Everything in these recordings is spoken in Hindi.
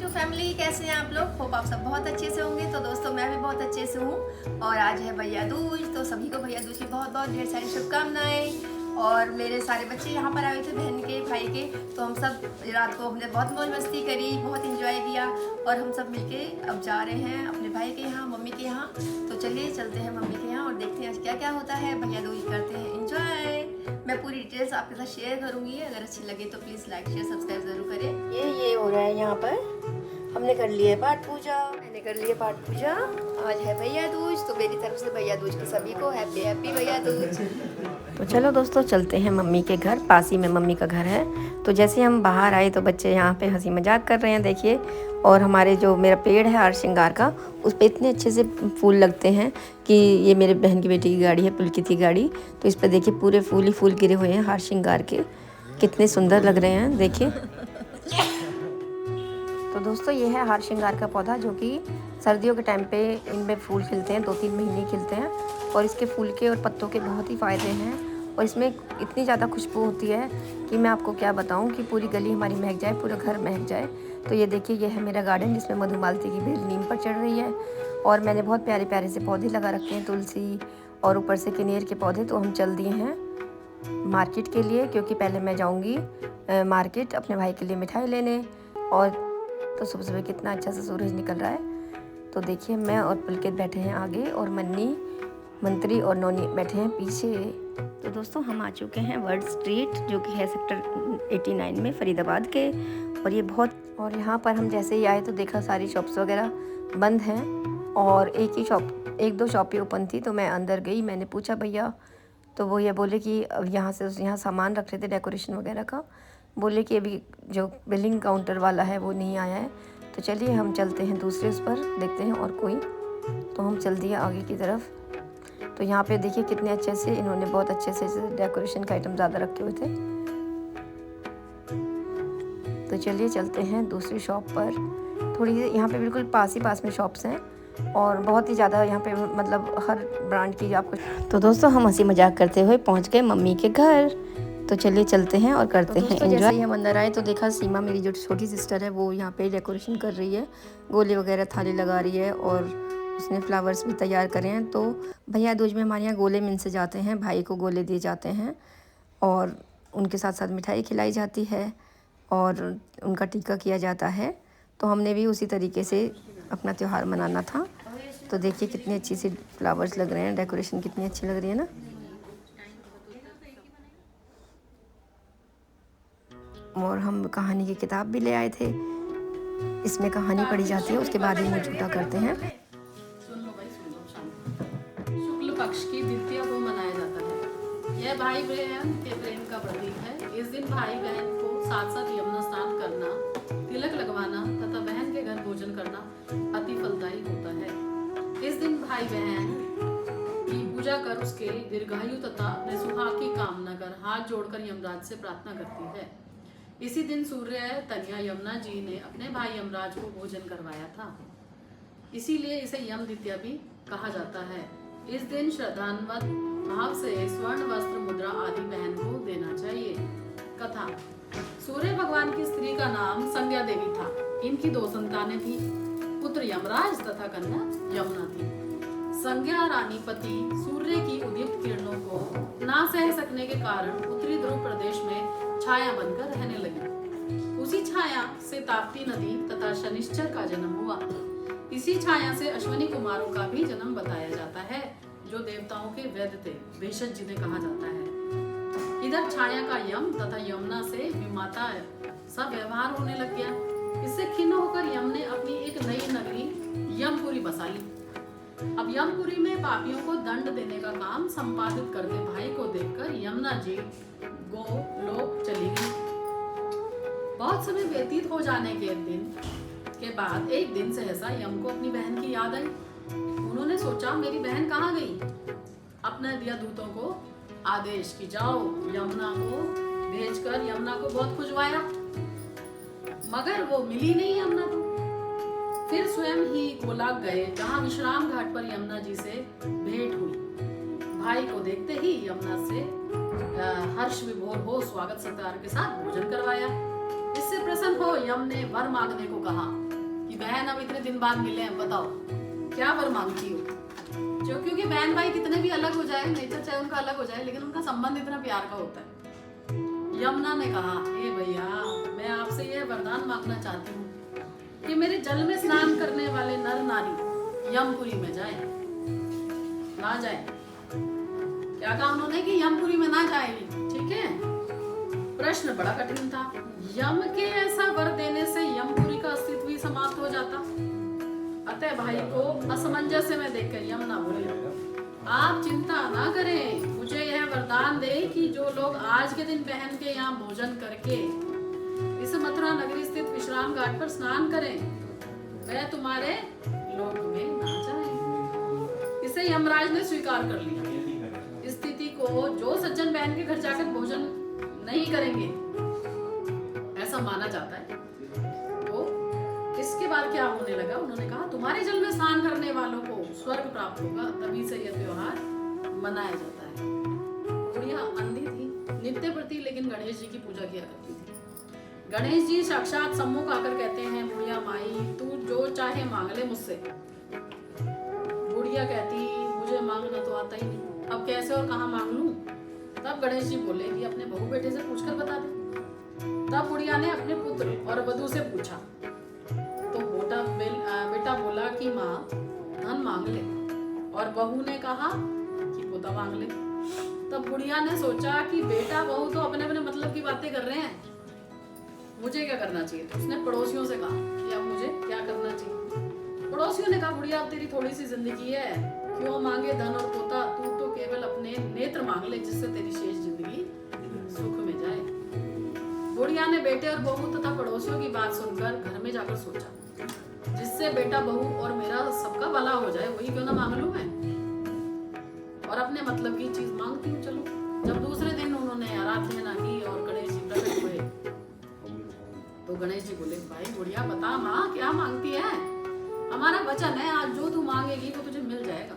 फैमिली कैसे हैं आप लोग? होप आप सब बहुत अच्छे से होंगे। तो दोस्तों मैं भी बहुत अच्छे से हूँ और आज है भैया दूज। तो सभी को भैया दूज की बहुत बहुत ढेर सारी शुभकामनाएं। और मेरे सारे बच्चे यहाँ पर आए थे, बहन के भाई के। तो हम सब रात को हमने बहुत मौज मस्ती करी, बहुत इंजॉय किया और हम सब मिलके अब जा रहे हैं अपने भाई के यहाँ, मम्मी के यहाँ। तो चलिए चलते हैं मम्मी के यहाँ और देखते हैं आज क्या क्या होता है। भैया दूज करते हैं इंजॉय। मैं पूरी डिटेल्स आपके साथ शेयर करूँगी। अगर अच्छी लगे तो प्लीज़ लाइक शेयर सब्सक्राइब ज़रूर करें। ये हो रहा है यहाँ पर। हमने कर लिया पाठ पूजा, मैंने कर लिया पाठ पूजा। आज है भैया दूज, तो मेरी तरफ से भैया दूज के सभी को हैप्पी हैप्पी भैया दूज। तो चलो दोस्तों चलते हैं मम्मी के घर। पास ही में मम्मी का घर है। तो जैसे हम बाहर आए तो बच्चे यहाँ पे हंसी मजाक कर रहे हैं, देखिए। और हमारे जो मेरा पेड़ है हार श्रृंगार का, उस पर इतने अच्छे से फूल लगते हैं कि ये मेरे बहन की बेटी की गाड़ी है, पुलकित की गाड़ी। तो इस पर देखिए पूरे फूल ही फूल गिरे हुए हैं हार श्रृंगार के, कितने सुंदर लग रहे हैं, देखिए। तो दोस्तों ये है हार श्रृंगार का पौधा, जो कि सर्दियों के टाइम पे इनमें फूल खिलते हैं, 2-3 महीने खिलते हैं। और इसके फूल के और पत्तों के बहुत ही फ़ायदे हैं। और इसमें इतनी ज़्यादा खुशबू होती है कि मैं आपको क्या बताऊं, कि पूरी गली हमारी महक जाए, पूरा घर महक जाए। तो ये देखिए, ये है मेरा गार्डन जिसमें मधुमालती की बेल नीम पर चढ़ रही है। और मैंने बहुत प्यारे प्यारे से पौधे लगा रखे हैं, तुलसी और ऊपर से कनेर के पौधे। तो हम चल दिए हैं मार्केट के लिए, क्योंकि पहले मैं जाऊँगी मार्केट अपने भाई के लिए मिठाई लेने। और तो सुबह सुबह कितना अच्छा सा सूरज निकल रहा है। तो देखिए मैं और पुलकित बैठे हैं आगे और मन्नी, मंत्री और नोनी बैठे हैं पीछे। तो दोस्तों हम आ चुके हैं वर्ल्ड स्ट्रीट, जो कि है सेक्टर 89 में फरीदाबाद के। और यहाँ पर हम जैसे ही आए तो देखा सारी शॉप्स वगैरह बंद हैं और एक दो शॉपें ओपन थी। तो मैं अंदर गई, मैंने पूछा भैया, तो वो ये बोले कि अब यहाँ सामान रख रहे थे डेकोरेशन वगैरह का। बोले कि अभी जो बिलिंग काउंटर वाला है वो नहीं आया है। तो चलिए हम चलते हैं दूसरे उस पर, देखते हैं और कोई। तो हम चल दिए आगे की तरफ। तो यहाँ पे देखिए कितने अच्छे से इन्होंने बहुत अच्छे से डेकोरेशन का आइटम ज़्यादा रखे हुए थे। तो चलिए चलते हैं दूसरी शॉप पर। थोड़ी यहाँ पे बिल्कुल पास में शॉप्स हैं और बहुत ही ज़्यादा यहाँ पे मतलब हर ब्रांड की आपको। तो दोस्तों हम हंसी मजाक करते हुए पहुँच गए मम्मी के घर। तो चलिए चलते हैं और करते हैं एंजॉय। जैसे ही हम अंदर आए तो देखा सीमा, मेरी जो छोटी सिस्टर है, वो यहाँ पे डेकोरेशन कर रही है, गोले वगैरह थाली लगा रही है और उसने फ्लावर्स भी तैयार करे हैं। तो भैया दूज में हमारे यहाँ गोले मिल से जाते हैं, भाई को गोले दिए जाते हैं और उनके साथ साथ मिठाई खिलाई जाती है और उनका टीका किया जाता है। तो हमने भी उसी तरीके से अपना त्यौहार मनाना था। तो देखिए कितनी अच्छी सी फ्लावर्स लग रहे हैं, डेकोरेशन कितनी अच्छी लग रही है ना। और हम कहानी की किताब भी ले आए थे, इसमें कहानी पढ़ी जाती है, उसके बाद ही मुँह झूठा करते हैं। शुक्ल पक्ष की द्वितीया को मनाया जाता है। यह भाई बहन के प्रेम का प्रतीक है। इस दिन भाई बहन को साथ साथ यमुना स्नान करना, तिलक लगवाना तथा बहन के घर भोजन करना अति फलदायी होता है। इस दिन भाई बहन की पूजा कर उसके दीर्घायु तथा अपने सुहाग की कामना कर हाथ जोड़कर यमराज से प्रार्थना करती है। इसी दिन सूर्य तनया यमुना जी ने अपने भाई यमराज को भोजन करवाया था, इसीलिए इसे यम द्वितीया भी कहा जाता है। इस दिन श्रद्धान्वित भाव से स्वर्ण वस्त्र मुद्रा आदि बहन को देना चाहिए। कथा। सूर्य भगवान की स्त्री का नाम संज्ञा देवी था। इनकी 2 संतानें थी, पुत्र यमराज तथा कन्या यमुना थी। संज्ञा रानी पति सूर्य की उदीप्त किरणों को ना सह सकने के कारण उत्तरी ध्रुव प्रदेश में छाया बनकर रहने लगी। उसी छाया से ताप्ती नदी तथा शनिश्चर का जन्म हुआ। इसी छाया से अश्विनी कुमारों का भी जन्म बताया जाता है, जो देवताओं के वैद्य थे, भेषज जिन्हें कहा जाता है। इधर छाया का यम तथा यमुना से विमाता सा व्यवहार होने लग गया। इससे खिन्न होकर यम ने अपनी एक नई नगरी यमपुरी बसा ली। अब यमपुरी में पापियों को दंड देने का काम संपादित करते भाई को देखकर यमुना जी गोलोक चली गई। बहुत समय व्यतीत हो जाने के दिन के बाद एक दिन सहसा यम को अपनी बहन की याद आई। उन्होंने सोचा मेरी बहन कहाँ गई। अपने दिया दूतों को आदेश कि जाओ यमुना को भेजकर यमुना को बहुत खुजवाया, मगर वो मिली नहीं यमुना को। फिर स्वयं ही गोलाक गए, जहाँ विश्राम घाट पर यमुना जी से भेंट हुई। भाई को देखते ही यमुना से हर्ष विभोर हो स्वागत सत्कार के साथ भोजन करवाया। इससे प्रसन्न हो यम ने वर मांगने को कहा कि बहन अब इतने दिन बाद मिले हैं, बताओ क्या वर मांगती हो। जो क्योंकि बहन भाई कितने भी अलग हो जाए, नेचर चाहे उनका अलग हो जाए, लेकिन उनका संबंध इतना प्यार का होता है। यमुना ने कहा, हे भैया मैं आपसे यह वरदान मांगना चाहती हूँ कि मेरे जल में स्नान करने वाले नर नारी यमपुरी में जाए ना जाए। क्या कहा उन्होंने कि यमपुरी में ना जाएगी, ठीक है। प्रश्न बड़ा कठिन था। यम के ऐसा वर देने से यमपुरी का अस्तित्व ही समाप्त हो जाता। अतः भाई को असमंजस्य में देखकर यमुना बोले, आप चिंता ना करें, मुझे यह वरदान दे कि जो लोग आज के दिन बहन के यहाँ भोजन करके इस मथुरा नगरी स्थित विश्राम घाट पर स्नान करें, वह तुम्हारे लोक में ना जाए। इसे यमराज ने स्वीकार कर लिया। स्थिति को जो सज्जन बहन के घर जाकर भोजन नहीं करेंगे ऐसा माना जाता है, तो इसके बाद क्या होने लगा, उन्होंने कहा तुम्हारे जल में स्नान करने वालों को स्वर्ग प्राप्त होगा। तभी से यह त्योहार मनाया जाता है। बुढ़िया अंधी थी नित्य प्रति, लेकिन गणेश जी की पूजा किया करती थी। गणेश जी साक्षात सम्मुख आकर कहते हैं, बुढ़िया माई तू जो चाहे मांग ले मुझसे। बुढ़िया कहती, मुझे मांगना तो आता ही नहीं, अब कैसे और कहाँ मांग लूं। तब गणेश जी बोले कि अपने बहू बेटे से पूछकर बता दे। तब बुढ़िया ने अपने पुत्र और वधू से पूछा, तो बेटा बोला कि माँ धन मांग ले, और बहू ने कहा कि पोता मांग ले। तब बुढ़िया ने सोचा कि बेटा बहू तो अपने अपने मतलब की बातें कर रहे हैं, मुझे क्या करना चाहिए। तो उसने पड़ोसियों से कहा कि अब मुझे क्या करना चाहिए। पड़ोसियों ने कहा, बुढ़िया अब तेरी थोड़ी सी जिंदगी है, क्यों मांगे धन और पोता, तू तो केवल अपने नेत्र मांग ले, जिससे तेरी शेष जिंदगी सुख में जाए। बुढ़िया ने बेटे और बहू तथा पड़ोसियों की बात सुनकर घर में जाकर सोचा, जिससे बेटा बहू और मेरा सबका भला हो जाए, वही क्यों ना मांग लूं मैं, और अपने मतलब की चीज मांगती हूँ। चलो। जब दूसरे दिन उन्होंने आराधना की और गणेश जी प्रकट हुए, तो गणेश जी बोले, भाई बुढ़िया बता माँ क्या मांगती है, हमारा वचन है आज जो तू मांगेगी वो तुझे मिल जाएगा।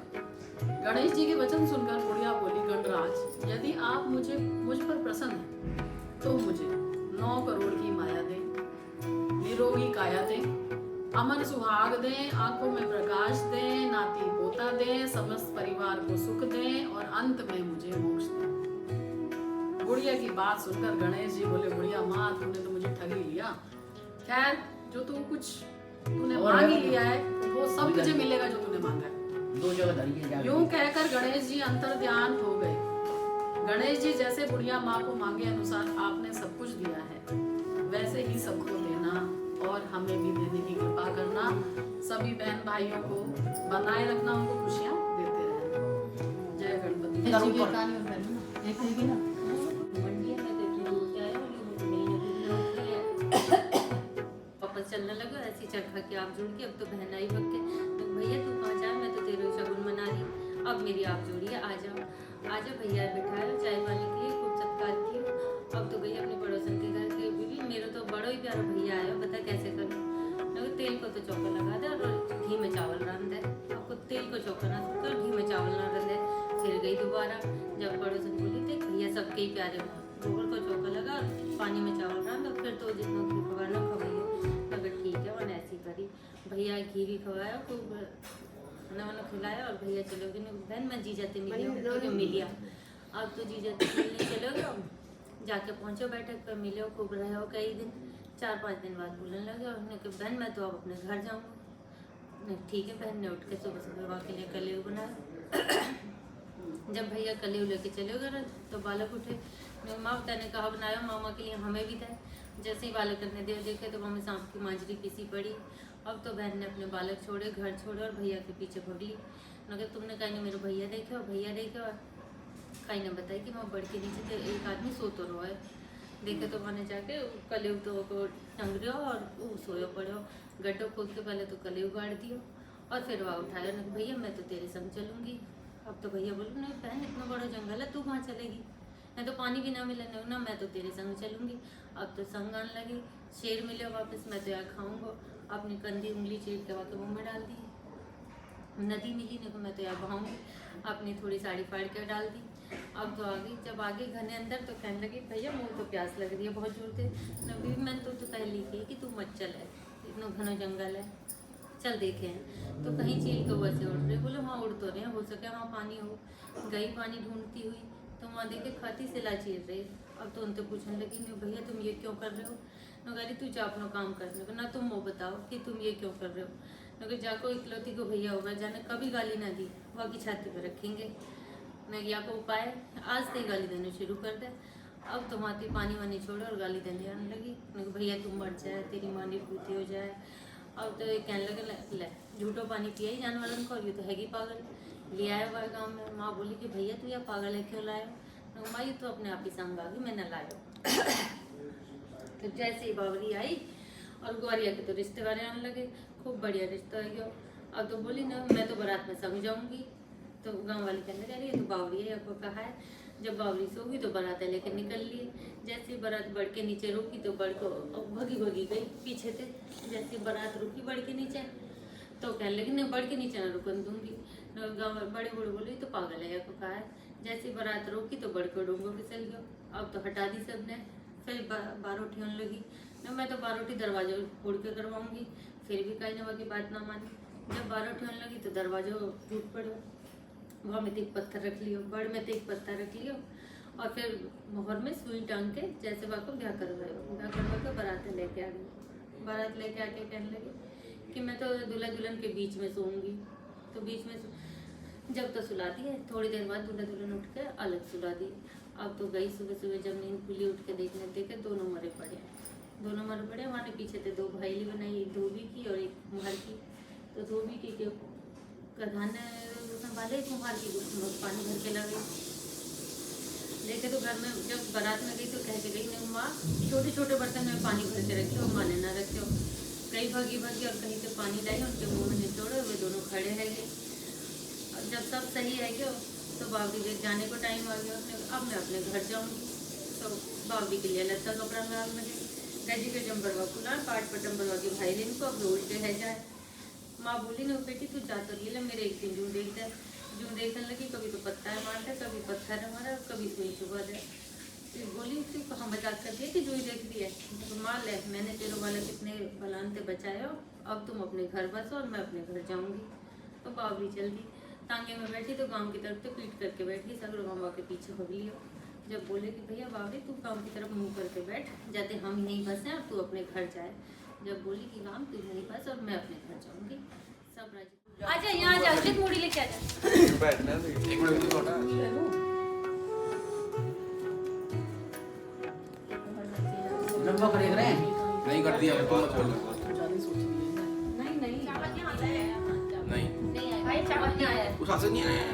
गणेश जी के वचन सुनकर बुढ़िया बोली, गणराज यदि आप मुझ पर प्रसन्न हैं तो मुझे 9 करोड़ की माया दे, निरोगी काया दे, अमर सुहाग दे, आंखों में प्रकाश दे, नाती पोता दे, समस्त परिवार को सुख दे, और अंत में मुझे मोक्ष दे। बुढ़िया की बात सुनकर गणेश जी बोले, बुढ़िया माँ तूने तो मुझे ठग ही लिया। खैर जो तूने मांग ही लिया है वो सब तुझे मिलेगा जो तूने मांगा है। यूं कहकर गणेश जी अंतर ध्यान हो गए। गणेश जी जैसे बुढ़िया माँ को मांगे अनुसार आपने सब कुछ दिया है, वैसे ही सबको देना और हमें भी देने की कृपा करना। सभी बहन भाइयों को बनाए रखना, उनको खुशियाँ देते रहना। जय गणपति। चलने लगा ऐसी चरखा के आप जुड़ के, अब तो बहन आई भग के, तो भैया तू कहाँ जा, मैं तो तेरे शगुन मना रही, अब मेरी आप जोड़ी है, आ जाओ भैया, बिठाया चाय पानी के लिए खूब सत्कार किया। अब तो गई अपने पड़ोसन के घर के, बीवी मेरा तो बड़ा ही प्यारा भैया आया, बता कैसे करूँ। तेल को तो चौका लगा दे और घी में चावल रांध दे, आपको तेल को चौका ना कर घी में चावल ना रंध दे। फिर गई दोबारा, जब पड़ोसन बोली थे भैया सबके ही प्यारे गोबर को चौका लगा और पानी में चावल रांध, और फिर तो जितना घी खवाना खवाइए। अगर ठीक है और ऐसी करी, भैया घी भी खवाया, खूब खाना वाना खिलाया, और भैया चलो गए। बहन मैं जीजा ते मिलिया, अब तो जीजा ते मिलने चलो गए, जाके पहुँचो बैठक पर मिले, खूब रहे हो कई दिन। 4-5 दिन बाद बोलने लगे, और उन्होंने कहा बहन मैं तो अब अपने घर जाऊँगा। ठीक है, बहन ने उठ के सुबह सुबह के लिए कलेव बनाया। जब भैया कलेव लेके चले गए तो बालक उठे, माँ बता ने कहा बनाया मामा के लिए, हमें भी था। जैसे ही बालक करने देखे तो मम्मी सांप की मांजरी पीसी पड़ी। अब तो बहन ने अपने बालक छोड़े, घर छोड़े और भैया के पीछे भगली। मगर तुमने कहीं ना मेरे भैया देखे और भैया देखे, और कहीं ने बताया कि वहाँ बढ़ के नीचे एक आदमी सो तो रहा है। देखे तो मैंने जाके कलेव तो टंग रहे हो और सोयो पड़े हो। गड्ढो खोद के पहले तो कलेव गाड़ दियो और फिर वहाँ उठाया, भैया मैं तो तेरे संग चलूँगी। अब तो भैया बोलो नहीं बहन इतना बड़ा जंगल है, तू कहाँ चलेगी, नहीं तो पानी भी ना मिले ना, मैं तो तेरे संग चलूँगी। अब तो संग आने लगी, शेर मिले वापस, मैं तो यहाँ खाऊँगा। अपनी कंधी उंगली चीर के वाके मुँह में डाल दी। नदी मिली नहीं तो मैं तो यहाँ बहाऊँगी, अपनी थोड़ी साड़ी फाड़ के डाल दी। अब तो आगे जब आगे घने अंदर तो कहने लगी भैया मुझे तो प्यास लग रही है बहुत जोर से। नबी मैंने तो पहले कही कि तू मत चल है, इतना घना जंगल है, चल देखे हैं। तो कहीं चील के वैसे उड़ रहे, बोले वहाँ उड़ तो रहे हैं, हो सके वहाँ पानी हो। गई पानी ढूंढती हुई तो वहाँ देखे खाती सिला चीर रहे। अब तो उनसे पूछने लगी नहीं भैया तुम ये क्यों कर रहे हो। नगारी तू जा अपना काम करने को, ना तुम वो बताओ कि तुम ये क्यों कर रहे हो। नगर जाको इकलौती को भैया होगा जाने कभी गाली ना दी, वहाँ की छाती पर रखेंगे। नगिया को उपाय आज से ही गाली देने शुरू कर दे। अब तो माती पानी वानी छोड़े और गाली देने आने लगी। मैं भैया तुम मर जाए, तेरी माँ ने पूती हो जाए। अब तो ये कहने लगे ले झूठो पानी पिया ही जाने वाला को, ये तो हैगी पागल। ले आया हुआ गाँव में। माँ बोली कि भैया तू यह पागल है क्यों लाया। माँ ये तो अपने आप ही संग आ गई, मैं न लाया। तो जैसे ही बावरी आई और ग्वारिया के तो रिश्तेदार आने लगे, खूब बढ़िया रिश्ता है गया। अब तो बोली ना मैं तो बारात में संग जाऊंगी। तो गांव वाले कहने लगे अरे ये तो बावरी है, आपको कहा है। जब बावरी सोगी तो बारात लेकर निकल लिए। जैसे ही बारात बढ़ के नीचे रुकी तो बढ़ को भगी भगी गई पीछे से। जैसे बारात रुकी बढ़ के नीचे तो कहने लगी नहीं बढ़ के नीचे ना रुकन दूंगी। गाँव बड़े बूढ़े बोले तो पागल है, आपको कहा है। जैसे बारात रोकी तो बढ़ के डोंगो फिसल गया। अब तो हटा दी सबने। फिर बारोटी होने लगी ना, मैं तो बारोटी दरवाजे फोड़ के करवाऊंगी। फिर भी कहीं ना की बात ना मानी। जब बारोटी होने लगी तो दरवाजा टूट पड़ो। वहाँ में एक पत्थर रख लियो, बड़ में एक पत्थर रख लियो और फिर मोहर में सुई टांग के जैसे वहाँ को ब्याह करवाए। ब्याह करवा के बारात लेके आ गई। बारात लेके आके कहने लगी कि मैं तो दूल्हा दुल्हन के बीच में सोऊंगी। तो बीच में जब तो सुला दी है, थोड़ी देर बाद दूल्हा दुल्हन उठ के अलग सुला दी। अब तो गई सुबह सुबह जब नींद खुली उठ के देखने देखे दोनों मरे पड़े। दोनों मरे पड़े। वहाँ ने पीछे से दो भाईली बनाई, एक धोबी की और एक मुहर की। तो धोबी की प्रधान ने संभाले, कुम्हार की पानी भर के लगे। देखे तो घर में जब बारात में गई तो कह के गई नहीं माँ छोटे छोटे बर्तन में पानी भर के रखे हो, माँ ने ना रखे हो। कई भगी भगी और कहीं से पानी लाई, उनके मुँह में निचोड़े हुए दोनों खड़े है गए। और जब सब सही है गया तो बावरी देख जाने को टाइम आ गया। अब मैं अपने घर जाऊँगी। तो बावरी के लिए लत्ता कपड़ा में आग लगे। गजी के जम्बरवा खुला, पाट पर जम्बरवा के भाई लेन को अब रोज के है जाए। माँ बोली ना बेटी तू जा तो ले मेरे एक दिन जूं देख दे। जूं देखने लगी, कभी तो पत्ता है मारता, कभी पत्थर है मारा, कभी सुई चुबा दे। तो बोली तू कहाँ मजाक कर दिया कि जूं देख दी है। तो माँ ले मैंने तेरे वाला कितने बलान से बचाया, अब तुम अपने घर बसो और मैं अपने घर जाऊँगी। तो बावरी चल दी। तांगे में बैठी तो गाँव की तरफ तो पीट करके बैठी, सगरो मामा के पीछे भग लियो। जब बोले कि भैया बावरी तू गाँव की तरफ मुँह करके बैठ, जाते हम यहीं बसे और तू अपने घर जाए। जब बोली कि राम तू यहीं बस और मैं अपने घर जाऊंगी। सब राजी आजा, यहाँ जा, उचित मूड़ी लेके आजा। बैठना है एक मिनट थोड़ा लंबा कर रहे हैं नहीं कर दिया तो मत बोलो। नहीं नहीं नहीं नहीं भाई चावल नहीं आया। उस हाथ से नहीं आया।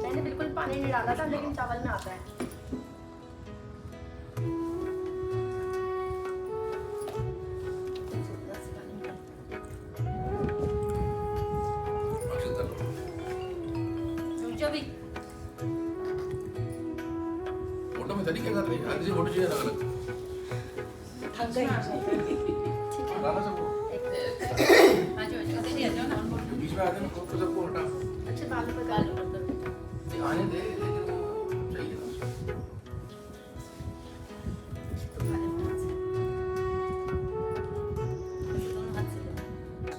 मैंने बिल्कुल पानी नहीं डाला था लेकिन चावल में आता है। भी फोटो में तरीके कर रही है, हर किसी फोटो चाहिए अलग अलग। थक गई। हटाना सबको, आ जाओ ना। बीच में आते हैं तो सबको हटा। अच्छा बालों पर गाल ऊपर आने दे, लेकिन वो चाहिए ना। दोनों हाथ से लो।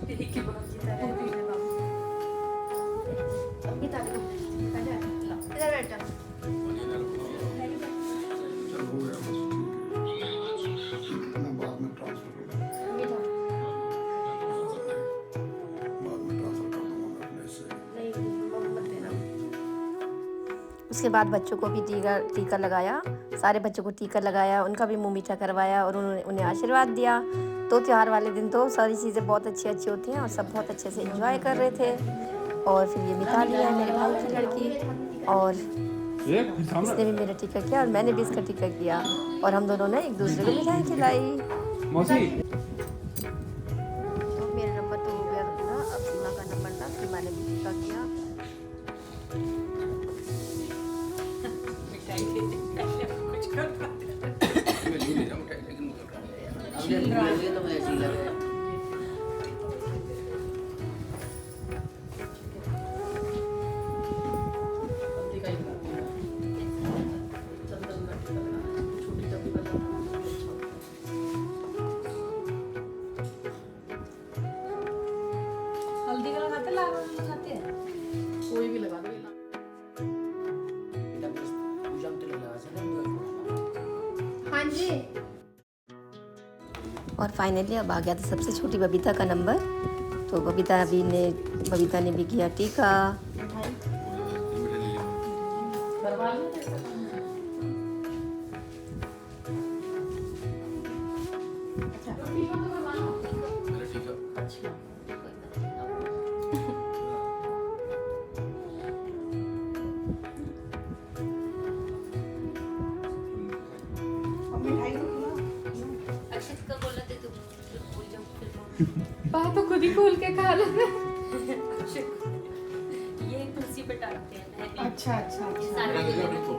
ठीक है बहुत की तरह है बाबू। अभी तक इधर बैठ जा। चल हो गया बस। मैं बाद में ट्रांसफर कर दूंगा अपने से। उसके बाद बच्चों को भी टीका लगाया। सारे बच्चों को टीका लगाया, उनका भी मुंह मीठा करवाया और उन्होंने उन्हें आशीर्वाद दिया। तो त्यौहार वाले दिन तो सारी चीज़ें बहुत अच्छी अच्छी होती हैं और सब बहुत अच्छे से एंजॉय कर रहे थे। और फिर ये मिताली है मेरे भाई की लड़की, और इसने भी मेरा टीका किया और मैंने भी इसका टीका किया और हम दोनों ने एक दूसरे को मिठाई खिलाई। तो मेरा नंबर तो हो गया पूरा, अब सीमा का नंबर था, सीमा ने भी टीका किया। मुझे ठीक लगे तो मैं ऐसी लगे। हल्दी का ही लगाती हूँ। चंदन का टीका लगाना है, छोटी डब्बी वाला अच्छा होता है। हल्दी का लगाते लाल वाला लगाते हैं? कोई भी लगा दो। पूजा में तो लगा से ना। हाँ जी। और फाइनली अब आ गया था सबसे छोटी बबीता का नंबर। तो बबीता ने भी किया टीका। करवा लो। मेरा ठीक है। अक्षत का बोला थे तो भूल जाओ फिर बात तो खुद ही खोल के खा लो। ये तुलसी पे डालते हैं। अच्छा अच्छा अच्छा। मेरा देखो अभी तो।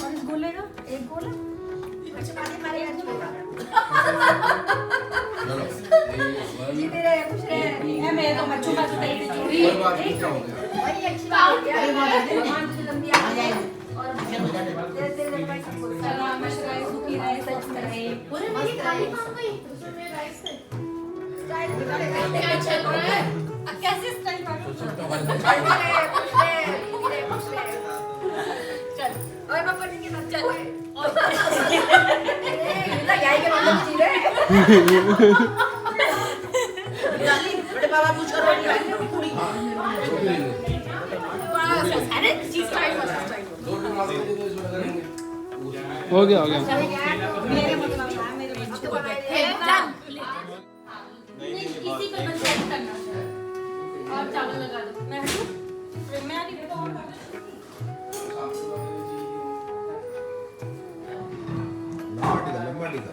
और इस गोले का एक गोला जीते रहे खुश रहे। मैं तो मच्छू का तो तैयारी चोरी कोई बात नहीं, क्या हो गया? वही अच्छी बात है। भगवान तुझे लंबी आयु दे और तेरे लंबाई सबको सलामत रहे, सुखी रहे, सच में रहे। पूरे मेरी खाली कहाँ गई? उसमें राइस है। क्या चल रहा है? कैसे स्टाइल मारो? सबका वाला। खुश रहे, खुश रहे, खुश रहे। चल और पापा जी के साथ चल यही के मतलब जी रहे। बड़े बाबा पूछ करो पूरी। छोटी ले ले। अरे चीज स्टाइल वाला स्टाइल। दो टुकड़ा दे दो, इसमें करेंगे। हो गया मेरे मतलब था मेरे बच्चे को इसी पे बस ऐड करना है। और चावल लगा दो। मैं हटूं? मैं आ रही हूँ। लंबा टीका।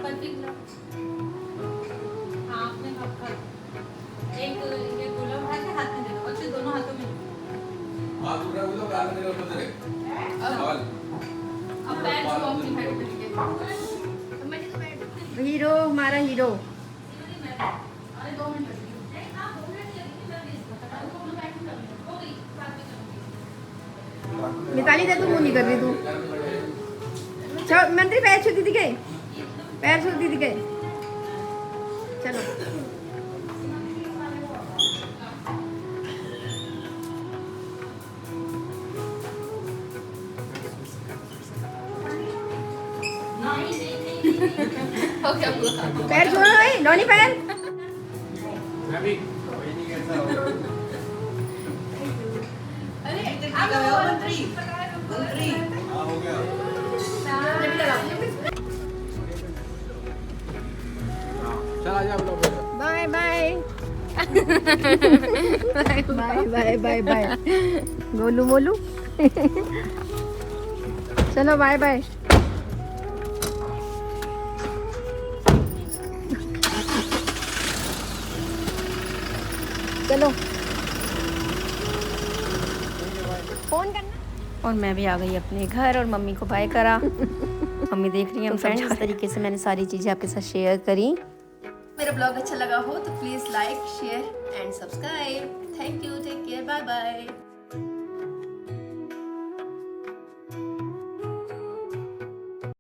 परफेक्ट लो। हाँ आपने कब खा एक ये गोला उठा के हाथ में दे दो। अच्छे दोनों हाथों में। हाथ उठा के तो गाल मेरे ऊपर दे। सवाल। अब पैर छुओ अपनी हेड पे। हीरो हमारा हीरो। अरे 2 मिनट मिताली दे तू मुंह नहीं कर रही तू। चल मंत्री पैर छू दीदी के। पैर छू दीदी के। चलो पैर छोड़ो भाई, नौनी पैर। चल आ जा अपना। Bye bye bye bye bye bye गोलू मोलू। चलो बाय बाय। चलो फोन करना। और मैं भी आ गई अपने घर और मम्मी को बाय करा। मम्मी देख रही है फ्रेंड्स। इस तरीके से मैंने सारी चीज़ें आपके साथ शेयर करी। मेरा ब्लॉग अच्छा लगा हो तो please like share and subscribe. Thank you, take care, bye bye.